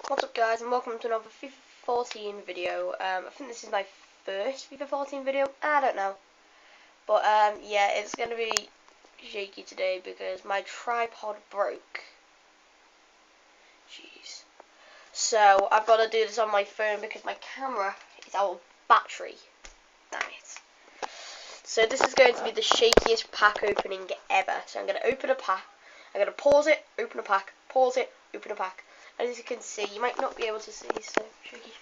What's up guys, and welcome to another FIFA 14 video. I think this is my first FIFA 14 video, I don't know. But yeah, it's going to be shaky today because my tripod broke. Jeez. So I've got to do this on my phone because my camera is out of battery. Damn it. So this is going to be the shakiest pack opening ever. So I'm going to open a pack, I'm going to pause it, open a pack, pause it, open a pack. As you can see, you might not be able to see, so shaky.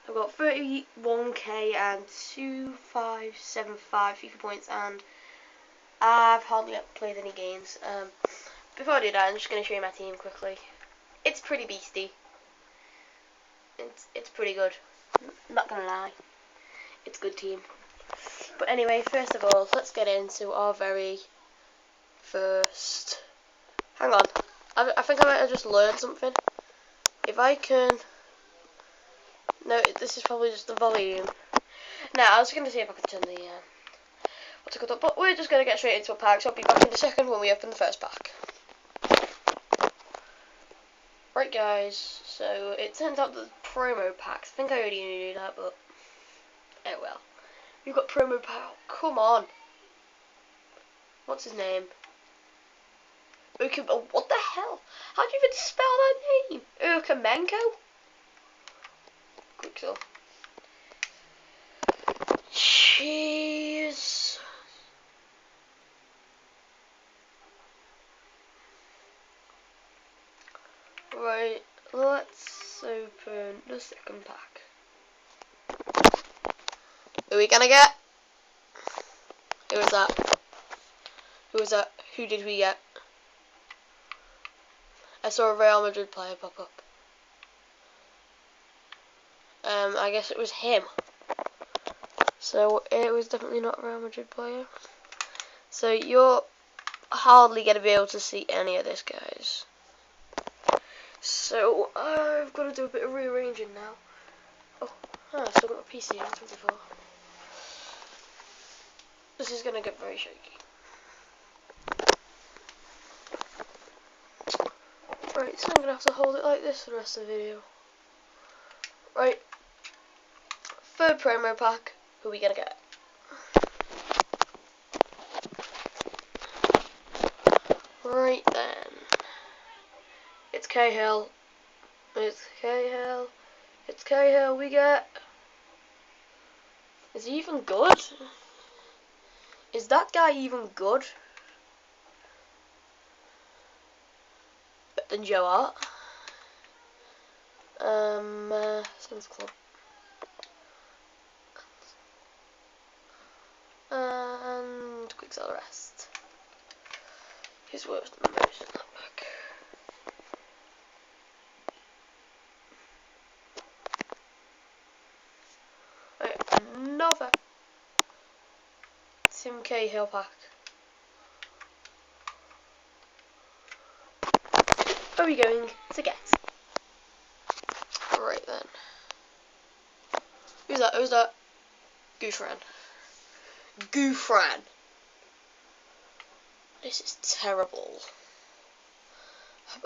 I've got 31k and 2575 FIFA points, and I've hardly played any games. Before I do that, I'm just going to show you my team quickly. It's pretty beastie. It's pretty good. Not gonna lie, it's a good team. But anyway, first of all, let's get into our very first. Hang on. I think I might have just learned something. If I can... No, this is probably just the volume. Now, I was going to see if I could turn the... what's it called? But we're just going to get straight into a pack, so I'll be back in a second when we open the first pack. Right, guys, so it turns out that promo packs... I think I already knew that, but... Oh, well. We've got promo pack... Come on. What's his name? Oh, what the hell? How do you even spell that name? Urkamenko? Quick so. Jeez. Right, let's open the second pack. Who are we gonna get? Who was that? Who was that? Who did we get? I saw a Real Madrid player pop up. I guess it was him. So it was definitely not a Real Madrid player. So you're hardly gonna be able to see any of this, guys. So I've got to do a bit of rearranging now. Oh, I still got my PC on 24. This is gonna get very shaky. Right, so I'm gonna have to hold it like this for the rest of the video. Right, third promo pack. Who are we gonna get? Right then, it's Cahill. It's Cahill. It's Cahill. We get. Is he even good? Is that guy even good? Better than Joe Hart. Suns Club. And quick sell rest. Who's worse than the most in that pack? Right, another Tim Cahill pack. Are we going to get? Right then. Who's that? Who's that? Gouffran. Gouffran. This is terrible.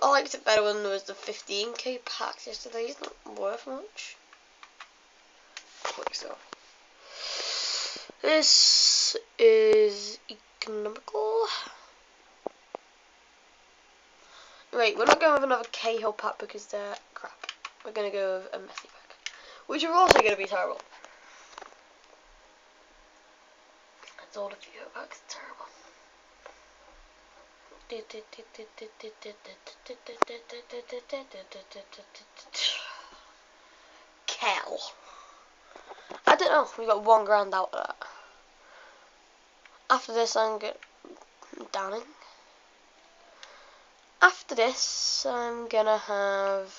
I liked it better when there was the 15k packs yesterday. It's not worth much. Quick so. This is economical. Right, we're not going with another Cahill pack because they're crap. We're going to go with a Messi pack, which are also going to be terrible. That's all the FIFA packs are terrible. Kel. I don't know, we got £1 grand out of that. After this I'm Downing. After this I'm gonna have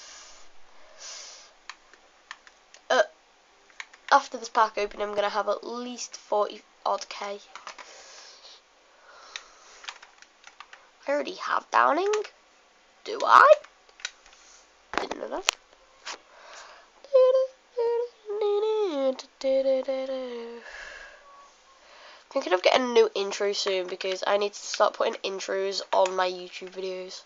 after this pack opening I'm gonna have at least 40 odd K. I already have Downing. Do I? Didn't know that. Thinking of getting a new intro soon because I need to start putting intros on my YouTube videos.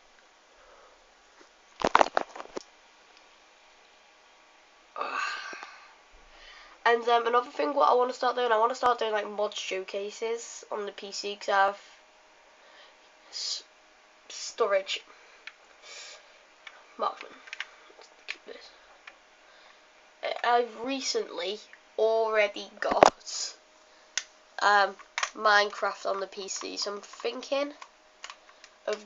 And another thing, what I want to start doing, I want to start doing like mod showcases on the PC because I have storage. Marksman. Keep this. I've recently already got Minecraft on the PC, so I'm thinking of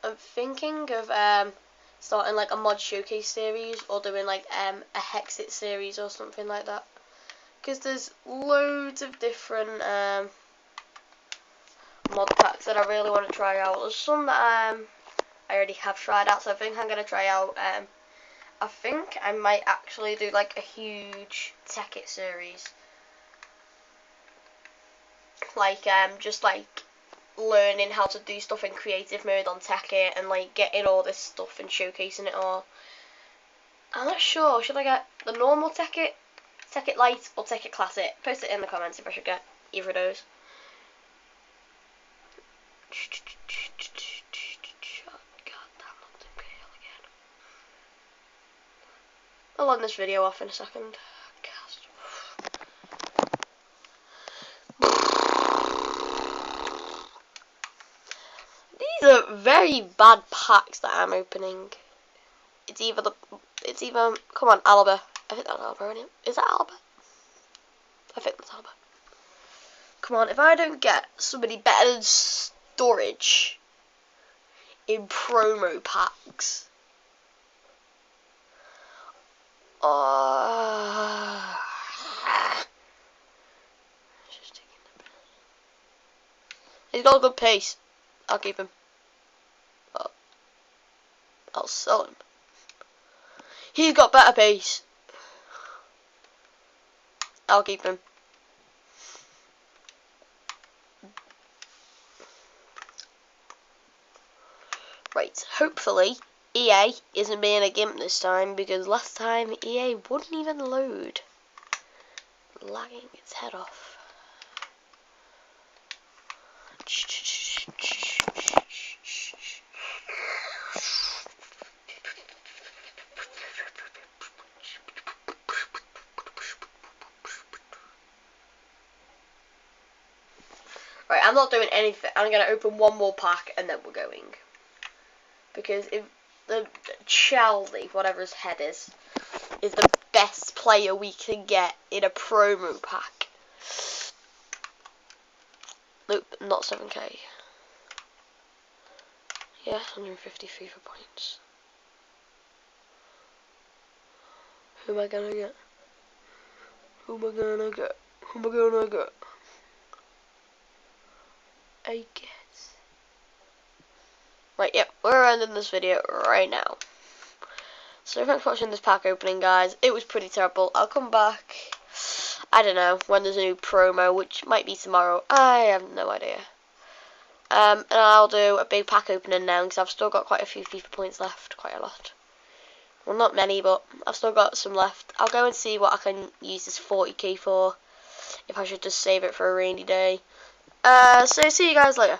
I'm thinking of starting like a mod showcase series or doing like a Hexit series or something like that. Because there's loads of different mod packs that I really want to try out. There's some that I already have tried out, so I think I'm going to try out. I think I might actually do like a huge Tekkit series. Like just like learning how to do stuff in creative mode on Tekkit and like getting all this stuff and showcasing it all. I'm not sure, should I get the normal Tekkit, Tekkit Lite or Tekkit Classic? Post it in the comments if I should get either of those. I'll end this video off in a second. These are very bad packs that I'm opening. It's either come on, Alba. I think that's Alba, isn't it? Is that Alba? I think that's Alba. Come on, if I don't get somebody better than storage in promo packs. He's got a good pace. I'll keep him. I'll sell him. He's got better pace. I'll keep him. Right, hopefully EA isn't being a gimp this time, because last time EA wouldn't even load. Lagging its head off. Right, I'm not doing anything. I'm going to open one more pack and then we're going. Because if the Chelsea, whatever his head is the best player we can get in a promo pack. Nope, not 7k. Yeah, 150 FIFA points. Who am I gonna get? Who am I gonna get? Who am I gonna get? I guess. Right, yep, we're ending this video right now. So thanks for watching this pack opening, guys. It was pretty terrible. I'll come back, I don't know, when there's a new promo, which might be tomorrow. I have no idea. And I'll do a big pack opening now, because I've still got quite a few FIFA points left. Quite a lot. Well, not many, but I've still got some left. I'll go and see what I can use this 40k for. If I should just save it for a rainy day. So see you guys later.